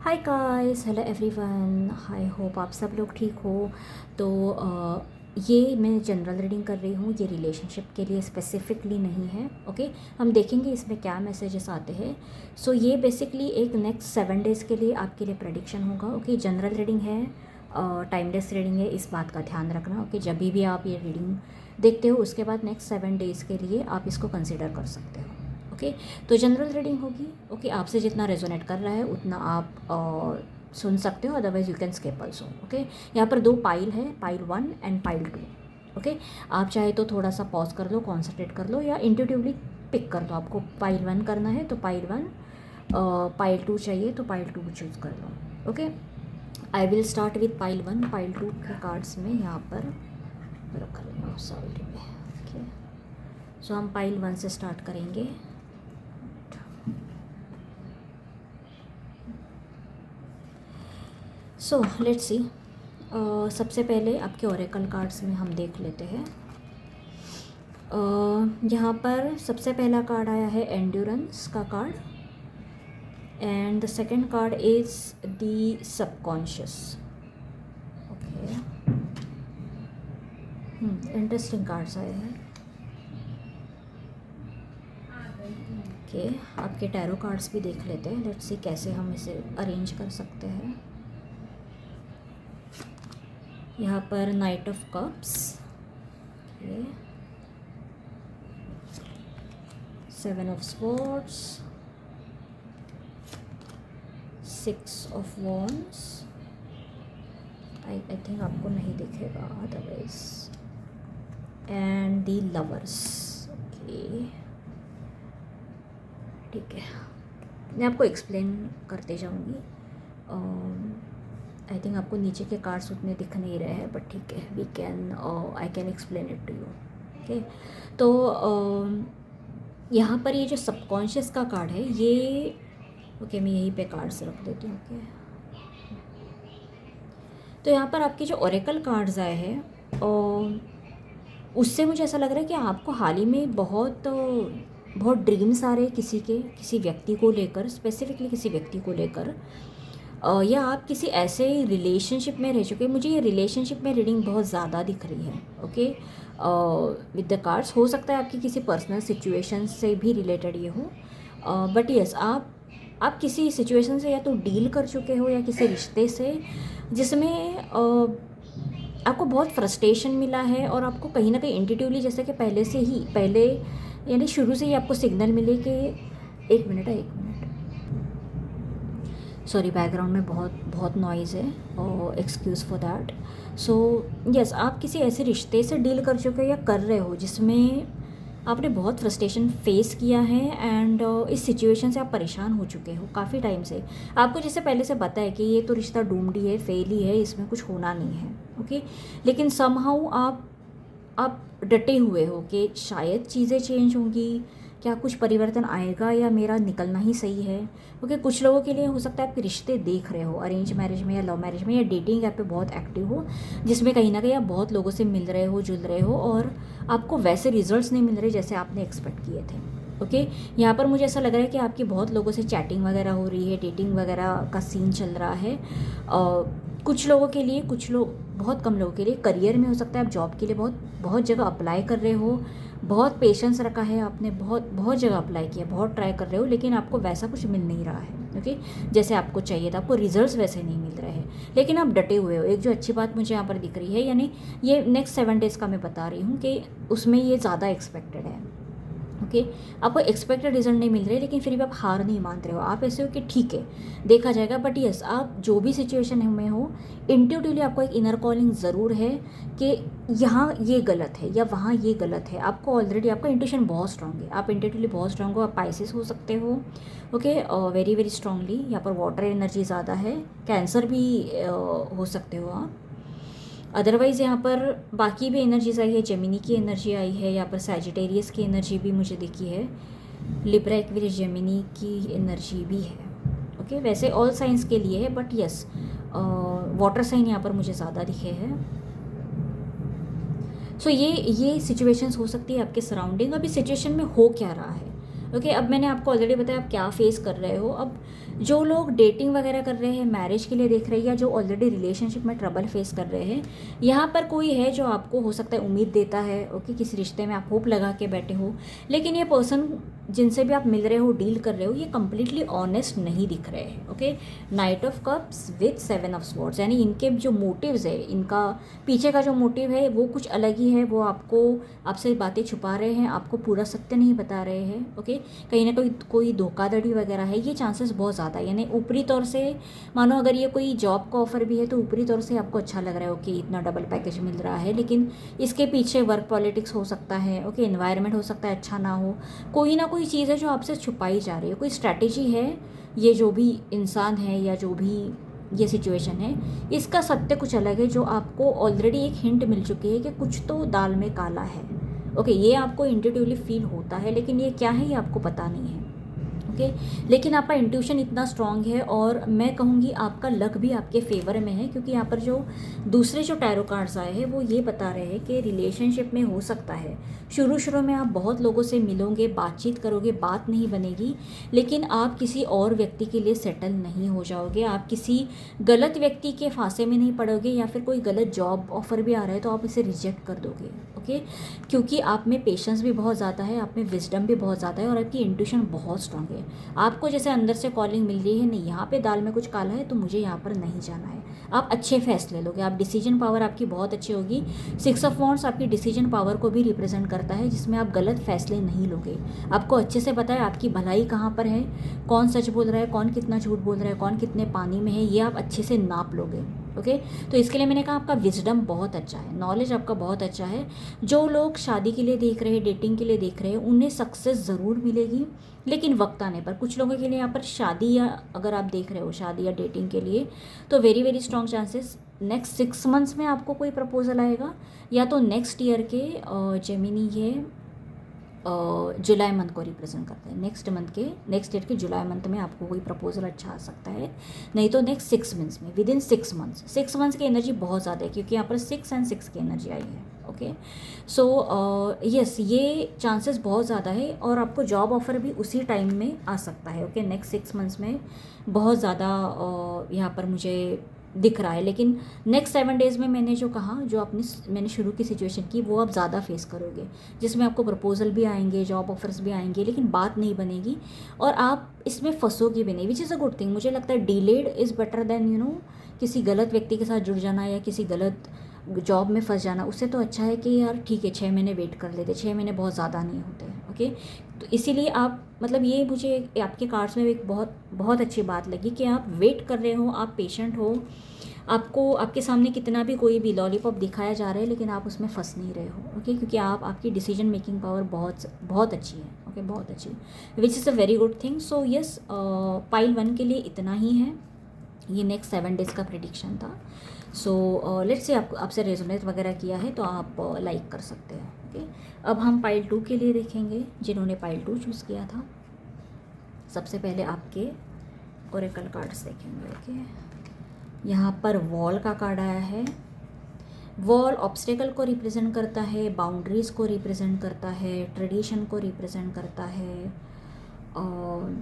Hi guys, hello everyone. I hope आप सब लोग ठीक हो। तो ये मैं जनरल रीडिंग कर रही हूँ, ये रिलेशनशिप के लिए स्पेसिफिकली नहीं है। ओके, हम देखेंगे इसमें क्या मैसेजेस आते हैं। सो ये बेसिकली एक नेक्स्ट 7 डेज़ के लिए आपके लिए प्रेडिक्शन होगा। ओके, जनरल रीडिंग है, टाइमलेस रीडिंग है, इस बात का ध्यान रखना। ओके, जब भी आप ये रीडिंग देखते हो उसके बाद नेक्स्ट 7 डेज़ के लिए आप इसको कंसिडर कर सकते हो। ओके, तो जनरल रीडिंग होगी। ओके, आपसे जितना रेजोनेट कर रहा है उतना आप सुन सकते हो, otherwise you can skip also. Okay, यहाँ पर 2 पाइल है, पाइल 1 एंड पाइल 2। ओके, आप चाहे तो थोड़ा सा पॉज कर लो, कॉन्सेंट्रेट कर लो, या इंट्यूटिवली पिक कर लो। आपको पाइल 1 करना है तो पाइल 1, पाइल 2 चाहिए तो पाइल 2 चूज़ कर लो। Okay, I will start with pile 1। Pile 2 के कार्ड्स में यहाँ पर रख लेना साइड में। ओके, सो हम पाइल 1 से स्टार्ट करेंगे। So let's see. सबसे पहले आपके ओरेकल कार्ड्स में हम देख लेते हैं। यहाँ पर सबसे पहला कार्ड आया है एंड्योरेंस का card, and the second card is the subconscious. Okay, interesting cards आए हैं। ओके, आपके टैरो कार्ड्स भी देख लेते हैं। लेट्स सी कैसे हम इसे अरेंज कर सकते हैं। यहाँ पर night of cups, okay, 7 of swords, 6 of wands. I think आपको नहीं दिखेगा otherwise, and the lovers. Okay, ठीक है, मैं आपको एक्सप्लेन करते जाऊंगी। आई थिंक आपको नीचे के कार्ड्स उतने दिख नहीं रहे हैं, बट ठीक है, we can I can explain it to you. Okay, तो यहाँ पर ये जो सबकॉन्शियस का कार्ड है ये, ओके, मैं यहीं पे कार्ड्स रख देती हूँ। ओके, तो यहाँ पर आपके जो ओरेकल कार्ड्स आए हैं उससे मुझे ऐसा लग रहा है कि आपको हाल ही में बहुत ड्रीम्स आ रहे हैं किसी व्यक्ति को लेकर, स्पेसिफिकली किसी व्यक्ति को लेकर, या आप किसी ऐसे रिलेशनशिप में रह चुके हैं। मुझे ये रिलेशनशिप में रीडिंग बहुत ज़्यादा दिख रही है। ओके, विद द कार्ड्स हो सकता है आपकी किसी पर्सनल सिचुएशन से भी रिलेटेड ये हो, बट यस, आप किसी सिचुएशन से या तो डील कर चुके हो या किसी रिश्ते से जिसमें आपको बहुत फ्रस्ट्रेशन मिला है, और आपको कहीं ना कहीं इंट्यूटिवली, जैसे कि पहले यानी शुरू से ही आपको सिग्नल मिले कि एक मिनट, सॉरी, बैकग्राउंड में बहुत नॉइज़ है, और excuse for that. So yes, आप किसी ऐसे रिश्ते से डील कर चुके हो या कर रहे हो जिसमें आपने बहुत फ्रस्ट्रेशन फेस किया है, एंड इस सिचुएशन से आप परेशान हो चुके हो काफ़ी टाइम से। आपको जैसे पहले से पता है कि ये तो रिश्ता डूम्ड ही है, फेल ही है, इसमें कुछ होना नहीं है। ओके, लेकिन समहाउ आप डटे हुए हो कि शायद चीज़ें चेंज होंगी, क्या कुछ परिवर्तन आएगा, या मेरा निकलना ही सही है। ओके, कुछ लोगों के लिए हो सकता है आप रिश्ते देख रहे हो, अरेंज मैरिज में या लव मैरिज में, या डेटिंग ऐप पे बहुत एक्टिव हो, जिसमें कहीं ना कहीं आप बहुत लोगों से मिल रहे हो, जुल रहे हो, और आपको वैसे रिजल्ट्स नहीं मिल रहे जैसे आपने एक्सपेक्ट किए थे। ओके, यहाँ पर मुझे ऐसा लग रहा है कि आपकी बहुत लोगों से चैटिंग वगैरह हो रही है, डेटिंग वगैरह का सीन चल रहा है। कुछ लोगों के लिए, बहुत कम लोगों के लिए करियर में हो सकता है आप जॉब के लिए बहुत जगह अप्लाई कर रहे हो, बहुत पेशेंस रखा है आपने, बहुत जगह अप्लाई किया, बहुत ट्राई कर रहे हो, लेकिन आपको वैसा कुछ मिल नहीं रहा है। ओके, जैसे आपको चाहिए था, आपको रिजल्ट्स वैसे नहीं मिल रहे हैं, लेकिन आप डटे हुए हो। एक जो अच्छी बात मुझे यहाँ पर दिख रही है, यानी ये नेक्स्ट 7 डेज़ का मैं बता रही हूँ कि उसमें ये ज़्यादा एक्सपेक्टेड है। ओके, आपको एक्सपेक्टेड रिजल्ट नहीं मिल रहे, लेकिन फिर भी आप हार नहीं मान रहे हो। आप ऐसे हो कि ठीक है, देखा जाएगा, बट यस, आप जो भी सिचुएशन में हो, इंट्यूटिवली आपको एक इनर कॉलिंग ज़रूर है कि यहाँ ये गलत है या वहाँ ये गलत है। आपको ऑलरेडी, आपका इंट्यूशन बहुत स्ट्रांग है, आप इंट्यूटिवली बहुत स्ट्रांग हो। आप पाइसेस हो सकते हो, ओके, वेरी वेरी स्ट्रांगली। यहाँ पर वाटर एनर्जी ज़्यादा है, कैंसर भी हो सकते हो आप। अदरवाइज़ यहाँ पर बाकी भी एनर्जीज आई है, जेमिनी की एनर्जी आई है, यहाँ पर सैजिटेरियस की एनर्जी भी मुझे दिखी है, लिब्रा, एक्वेरियस, जेमिनी की एनर्जी भी है। ओके, वैसे ऑल साइंस के लिए है, बट यस, वाटर साइन यहाँ पर मुझे ज़्यादा दिखे हैं। सो ये सिचुएशंस हो सकती है आपके सराउंडिंग। अभी सिचुएशन में हो क्या रहा है, ओके, अब मैंने आपको ऑलरेडी बताया आप क्या फेस कर रहे हो। अब जो लोग डेटिंग वगैरह कर रहे हैं, मैरिज के लिए देख रहे हैं, या जो ऑलरेडी रिलेशनशिप में ट्रबल फेस कर रहे हैं, यहाँ पर कोई है जो आपको हो सकता है उम्मीद देता है। ओके, किसी रिश्ते में आप होप लगा के बैठे हो, लेकिन ये पर्सन जिनसे भी आप मिल रहे हो, डील कर रहे हो, ये कंप्लीटली ऑनेस्ट नहीं दिख रहे हैं। Okay, night of cups with 7 of swords, यानी इनके जो मोटिव्स है, इनका पीछे का जो मोटिव है वो कुछ अलग ही है। वो आपसे बातें छुपा रहे हैं, आपको पूरा सत्य नहीं बता रहे हैं। ओके, कहीं ना कोई धोखाधड़ी वगैरह है, ये चांसेस बहुत ज़्यादा है। यानी ऊपरी तौर से मानो अगर ये कोई जॉब का ऑफर भी है तो ऊपरी तौर से आपको अच्छा लग रहा है, ओके इतना डबल पैकेज मिल रहा है, लेकिन इसके पीछे वर्क पॉलिटिक्स हो सकता है। ओके, एनवायरनमेंट हो सकता है अच्छा ना हो, कोई ना कोई चीज़ है जो आपसे छुपाई जा रही है, कोई स्ट्रैटेजी है। ये जो भी इंसान है या जो भी ये सिचुएशन है, इसका सत्य कुछ अलग है, जो आपको ऑलरेडी एक हिंट मिल चुकी है कि कुछ तो दाल में काला है। ओके, ये आपको इंट्यूटिवली फील होता है, लेकिन ये क्या है ये आपको पता नहीं है। ओके, लेकिन आपका इंट्यूशन इतना स्ट्रांग है, और मैं कहूँगी आपका लक भी आपके फेवर में है, क्योंकि यहाँ पर जो दूसरे जो टैरो कार्ड्स आए हैं वो ये बता रहे हैं कि रिलेशनशिप में हो सकता है शुरू में आप बहुत लोगों से मिलोगे, बातचीत करोगे, बात नहीं बनेगी, लेकिन आप किसी और व्यक्ति के लिए सेटल नहीं हो जाओगे, आप किसी गलत व्यक्ति के फांसे में नहीं पड़ोगे, या फिर कोई गलत जॉब ऑफर भी आ रहा है तो आप इसे रिजेक्ट कर दोगे। ओके, क्योंकि आप में पेशेंस भी बहुत ज़्यादा है, आप में विजडम भी बहुत ज़्यादा है, और आपकी इंट्यूशन बहुत स्ट्रांग है। आपको जैसे अंदर से कॉलिंग मिल रही है, नहीं यहाँ पे दाल में कुछ काला है तो मुझे यहाँ पर नहीं जाना है। आप अच्छे फैसले लोगे, आप डिसीजन पावर आपकी बहुत अच्छी होगी। 6 ऑफ वॉन्ड्स आपकी डिसीजन पावर को भी रिप्रेजेंट करता है, जिसमें आप गलत फैसले नहीं लोगे। आपको अच्छे से पता है आपकी भलाई कहाँ पर है, कौन सच बोल रहा है, कौन कितना झूठ बोल रहा है, कौन कितने पानी में है, ये आप अच्छे से नाप लोगे। ओके, तो इसके लिए मैंने कहा आपका विजडम बहुत अच्छा है, नॉलेज आपका बहुत अच्छा है। जो लोग शादी के लिए देख रहे हैं, डेटिंग के लिए देख रहे हैं, उन्हें सक्सेस ज़रूर मिलेगी, लेकिन वक्त आने पर। कुछ लोगों के लिए यहाँ पर शादी, या अगर आप देख रहे हो शादी या डेटिंग के लिए, तो very very strong chances next 6 months में आपको कोई प्रपोजल आएगा, या तो नेक्स्ट ईयर के जेमिनी ये जुलाई मंथ को रिप्रेजेंट करता है। नेक्स्ट ईयर के जुलाई मंथ में आपको कोई प्रपोजल अच्छा आ सकता है, नहीं तो नेक्स्ट 6 मंथ्स में, विद इन 6 मंथ्स की एनर्जी बहुत ज़्यादा है, क्योंकि यहाँ पर 6 और 6 की एनर्जी आई है। ओके, सो यस, ये चांसेस बहुत ज़्यादा है, और आपको जॉब ऑफर भी उसी टाइम में आ सकता है। ओके, नेक्स्ट 6 मंथ्स में बहुत ज़्यादा यहाँ पर मुझे दिख रहा है, लेकिन नेक्स्ट 7 डेज़ में मैंने जो कहा, जो मैंने शुरू की सिचुएशन की, वो आप ज़्यादा फेस करोगे, जिसमें आपको प्रपोजल भी आएंगे, जॉब ऑफर्स भी आएंगे, लेकिन बात नहीं बनेगी, और आप इसमें फंसोगे भी नहीं, which is a good thing. मुझे लगता है डिलेड इज़ बेटर देन किसी गलत व्यक्ति के साथ जुड़ जाना, या किसी गलत जॉब में फंस जाना। उससे तो अच्छा है कि यार ठीक है 6 महीने वेट कर लेते, 6 महीने बहुत ज़्यादा नहीं होते। ओके, तो इसीलिए आप मतलब ये मुझे आपके कार्ड्स में एक बहुत बहुत अच्छी बात लगी कि आप वेट कर रहे हो, आप पेशेंट हो, आपको आपके सामने कितना भी कोई भी लॉलीपॉप दिखाया जा रहा है, लेकिन आप उसमें फंस नहीं रहे हो। ओके, क्योंकि आपकी डिसीजन मेकिंग पावर बहुत बहुत अच्छी है। ओके, बहुत अच्छी, which is a very good thing. So yes, pile 1 के लिए इतना ही है, ये नेक्स्ट 7 डेज़ का प्रेडिक्शन था। सो लेट्स से आपसे रेजोनेट वगैरह किया है तो आप लाइक कर सकते हैं। ओके, अब हम पाइल 2 के लिए देखेंगे, जिन्होंने पाइल 2 चूज़ किया था। सबसे पहले आपके ओरेकल कार्ड्स देखेंगे। ओके, यहाँ पर वॉल का कार्ड आया है। वॉल ऑब्स्टेकल को रिप्रेजेंट करता है, बाउंड्रीज़ को रिप्रेजेंट करता है, ट्रेडिशन को रिप्रेजेंट करता है, और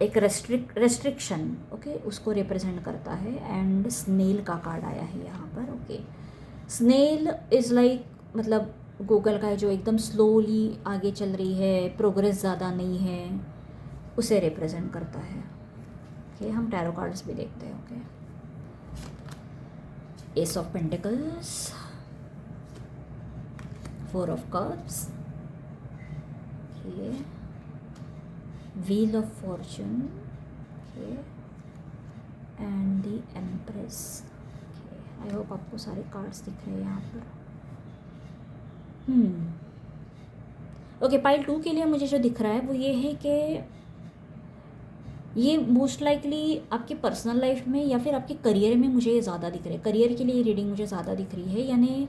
एक रेस्ट्रिक्शन, ओके, उसको रिप्रेजेंट करता है। एंड स्नेल का कार्ड आया है यहाँ पर। ओके, स्नेल इज़ लाइक मतलब गूगल का है, जो एकदम स्लोली आगे चल रही है, प्रोग्रेस ज़्यादा नहीं है, उसे रिप्रेजेंट करता है। ओके, हम टैरो कार्ड्स भी देखते हैं। Okay, S of pentacles, 4 of cups, okay, wheel of Fortune, okay, and the empress. Okay, I hope आपको सारे कार्ड्स दिख रहे हैं यहाँ पर। ओके, पाइल 2 के लिए मुझे जो दिख रहा है वो ये है कि ये मोस्ट लाइकली आपकी पर्सनल लाइफ में या फिर आपके करियर में मुझे ये ज़्यादा दिख रहा है। करियर के लिए ये रीडिंग मुझे ज़्यादा दिख रही है, यानी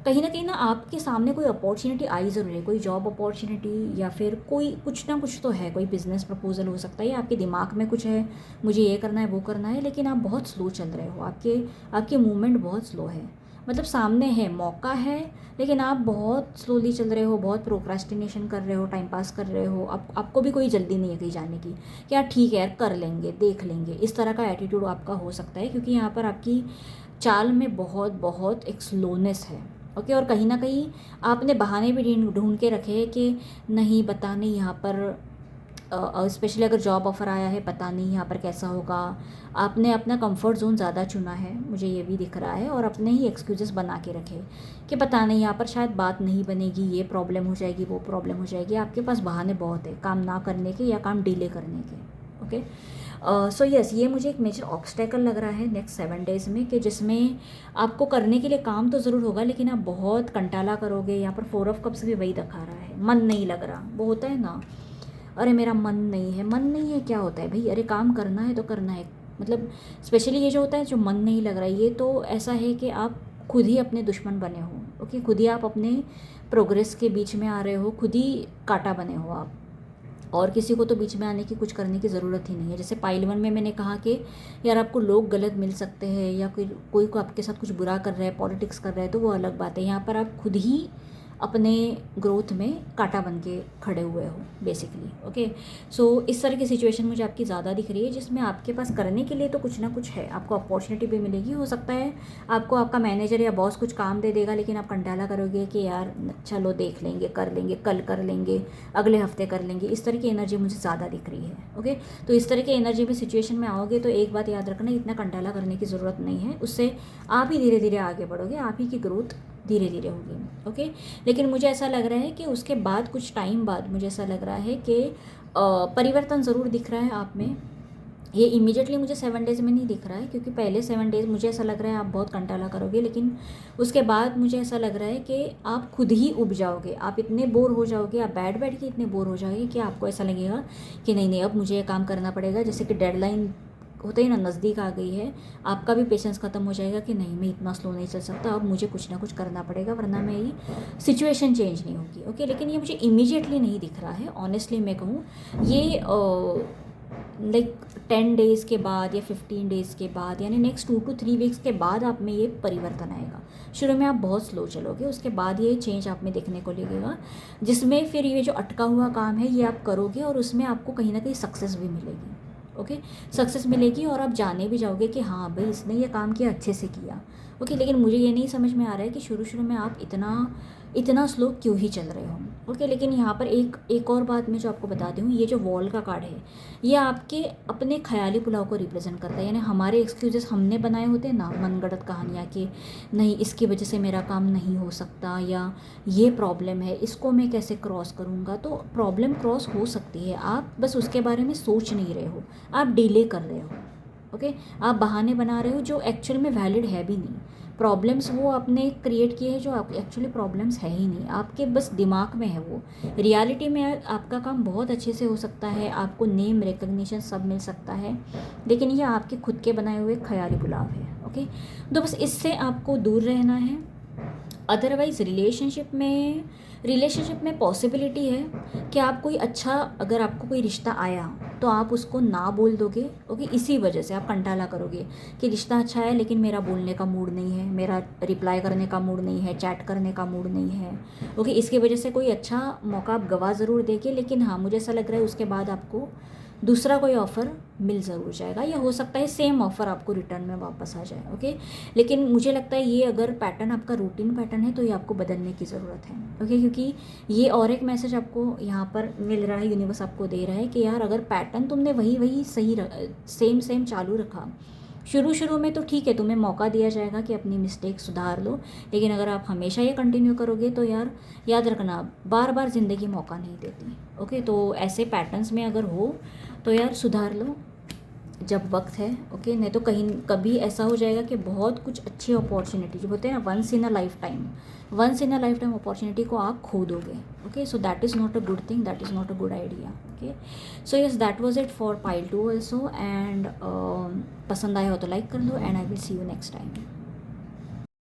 कहीं ना आपके सामने कोई अपॉर्चुनिटी आई ज़रूर है, कोई जॉब अपॉर्चुनिटी, या फिर कोई कुछ ना कुछ तो है, कोई बिजनेस प्रपोजल हो सकता है, या आपके दिमाग में कुछ है, मुझे ये करना है वो करना है, लेकिन आप बहुत स्लो चल रहे हो, आपके मूवमेंट बहुत स्लो है। मतलब सामने है, मौका है, लेकिन आप बहुत स्लोली चल रहे हो, बहुत प्रोक्रास्टिनेशन कर रहे हो, टाइम पास कर रहे हो, आपको भी कोई जल्दी नहीं है कहीं जाने की कि यार ठीक है यार कर लेंगे, देख लेंगे, इस तरह का एटीट्यूड आपका हो सकता है, क्योंकि यहाँ पर आपकी चाल में बहुत बहुत एक स्लोनेस है। ओके, और कहीं ना कहीं आपने बहाने भी ढूंढ के रखे हैं कि नहीं पता नहीं यहाँ पर, स्पेशली अगर जॉब ऑफ़र आया है, पता नहीं यहाँ पर कैसा होगा। आपने अपना कंफर्ट जोन ज़्यादा चुना है, मुझे ये भी दिख रहा है, और अपने ही एक्सक्यूजेस बना के रखे कि पता नहीं यहाँ पर शायद बात नहीं बनेगी, ये प्रॉब्लम हो जाएगी, वो प्रॉब्लम हो जाएगी। आपके पास बहाने बहुत है काम ना करने के या काम डिले करने के। ओके, सो यस, ये मुझे एक मेजर ऑब्स्टेकल लग रहा है नेक्स्ट 7 डेज़ में, कि जिसमें आपको करने के लिए काम तो ज़रूर होगा, लेकिन आप बहुत कंटाला करोगे। यहाँ पर 4 ऑफ कप्स भी वही दिखा रहा है, मन नहीं लग रहा, वो होता है ना, अरे मेरा मन नहीं है। मन नहीं है क्या होता है भाई, अरे काम करना है तो करना है। मतलब स्पेशली ये जो होता है, जो मन नहीं लग रहा है, ये तो ऐसा है कि आप खुद ही अपने दुश्मन बने हो। ओके, खुद ही आप अपने प्रोग्रेस के बीच में आ रहे हो, खुद ही कांटा बने हो आप, और किसी को तो बीच में आने की, कुछ करने की ज़रूरत ही नहीं है। जैसे पाइल 1 में मैंने कहा कि यार आपको लोग गलत मिल सकते हैं, या कोई को आपके साथ कुछ बुरा कर रहा है, पॉलिटिक्स कर रहा है, तो वो अलग बात है। यहाँ पर आप खुद ही अपने ग्रोथ में कांटा बन के खड़े हुए हो बेसिकली। ओके, सो इस तरह की सिचुएशन मुझे आपकी ज़्यादा दिख रही है, जिसमें आपके पास करने के लिए तो कुछ ना कुछ है, आपको अपॉर्चुनिटी भी मिलेगी। हो सकता है आपको आपका मैनेजर या बॉस कुछ काम दे देगा, लेकिन आप कंटाला करोगे कि यार चलो देख लेंगे, कर लेंगे, कल कर लेंगे, अगले हफ्ते कर लेंगे। इस तरह की एनर्जी मुझे ज़्यादा दिख रही है। ओके, तो इस तरह की एनर्जी में सिचुएशन में आओगे तो एक बात याद रखना, इतना कंटाला करने की ज़रूरत नहीं है। उससे आप ही धीरे धीरे आगे बढ़ोगे, आप ही की ग्रोथ धीरे धीरे होगी। ओके, लेकिन मुझे ऐसा लग रहा है कि उसके बाद कुछ टाइम बाद मुझे ऐसा लग रहा है कि परिवर्तन ज़रूर दिख रहा है आप में। ये इमीडिएटली मुझे 7 डेज़ में नहीं दिख रहा है, क्योंकि पहले 7 डेज़ मुझे ऐसा लग रहा है आप बहुत कंटाला करोगे, लेकिन उसके बाद मुझे ऐसा लग रहा है कि आप खुद ही उब जाओगे, आप इतने बोर हो जाओगे, आप बैठ के इतने बोर हो जाओगे कि आपको ऐसा लगेगा कि नहीं नहीं अब मुझे ये काम करना पड़ेगा। जैसे कि डेडलाइन होते ही ना, नज़दीक आ गई है, आपका भी पेशेंस ख़त्म हो जाएगा कि नहीं मैं इतना स्लो नहीं चल सकता, अब मुझे कुछ ना कुछ करना पड़ेगा, वरना मेरी सिचुएशन चेंज नहीं होगी। ओके, लेकिन ये मुझे इमीडिएटली नहीं दिख रहा है। ऑनेस्टली मैं कहूँ, ये लाइक 10 डेज़ के बाद या 15 डेज़ के बाद, यानी नेक्स्ट 2 to 3 वीक्स के बाद आप में ये परिवर्तन आएगा। शुरू में आप बहुत स्लो चलोगे, उसके बाद ये चेंज आप में देखने को लगेगा, जिसमें फिर ये जो अटका हुआ काम है ये आप करोगे, और उसमें आपको कहीं ना कहीं सक्सेस भी मिलेगी। ओके, सक्सेस मिलेगी, और आप जाने भी जाओगे कि हाँ भाई इसने ये काम किया, अच्छे से किया। ओके, लेकिन मुझे ये नहीं समझ में आ रहा है कि शुरू में आप इतना स्लो क्यों ही चल रहे हो। ओके, लेकिन यहाँ पर एक और बात मैं जो आपको बता दूँ, ये जो वॉल का कार्ड है, ये आपके अपने ख्याली पुलाव को रिप्रेजेंट करता है। यानी हमारे एक्सक्यूजेस हमने बनाए होते हैं ना, मनगढ़ंत कहानियाँ कि नहीं इसकी वजह से मेरा काम नहीं हो सकता, या ये प्रॉब्लम है, इसको मैं कैसे क्रॉस करूँगा। तो प्रॉब्लम क्रॉस हो सकती है, आप बस उसके बारे में सोच नहीं रहे हो, आप डिले कर रहे हो। ओके, आप बहाने बना रहे हो जो एक्चुअल में वैलिड है भी नहीं। प्रॉब्लम्स वो आपने क्रिएट किए हैं जो आप एक्चुअली प्रॉब्लम्स है ही नहीं, आपके बस दिमाग में है। वो रियलिटी में आपका काम बहुत अच्छे से हो सकता है, आपको नेम रिकग्निशन सब मिल सकता है, लेकिन ये आपके खुद के बनाए हुए ख्याली पुलाव है। ओके, तो बस इससे आपको दूर रहना है। अदरवाइज़ रिलेशनशिप में पॉसिबिलिटी है कि आप कोई अच्छा, अगर आपको कोई रिश्ता आया तो आप उसको ना बोल दोगे। ओके, इसी वजह से आप कंटाला करोगे कि रिश्ता अच्छा है लेकिन मेरा बोलने का मूड नहीं है, मेरा रिप्लाई करने का मूड नहीं है, चैट करने का मूड नहीं है। ओके, इसकी वजह से कोई अच्छा मौका आप गवा ज़रूर देंगे, लेकिन हाँ मुझे ऐसा लग रहा है उसके बाद आपको दूसरा कोई ऑफ़र मिल ज़रूर जाएगा, या हो सकता है सेम ऑफ़र आपको रिटर्न में वापस आ जाए। ओके, लेकिन मुझे लगता है ये अगर पैटर्न आपका रूटीन पैटर्न है तो ये आपको बदलने की ज़रूरत है। ओके, क्योंकि ये और एक मैसेज आपको यहाँ पर मिल रहा है, यूनिवर्स आपको दे रहा है कि यार अगर पैटर्न तुमने वही सही सेम चालू रखा शुरू में तो ठीक है, तुम्हें मौका दिया जाएगा कि अपनी मिस्टेक सुधार लो, लेकिन अगर आप हमेशा ये कंटिन्यू करोगे तो यार याद रखना बार बार ज़िंदगी मौका नहीं देती। ओके, तो ऐसे पैटर्न्स में अगर हो तो यार सुधार लो जब वक्त है। ओके, नहीं तो कभी ऐसा हो जाएगा कि बहुत कुछ अच्छी अपॉर्चुनिटी जो होते हैं ना, once in a lifetime opportunity को आप खो दोगे। Okay, so that is not a good thing, that is not a good idea. Okay, so yes, that was it for pile 2 also, and पसंद आया हो तो लाइक कर लो, and I will see you next time.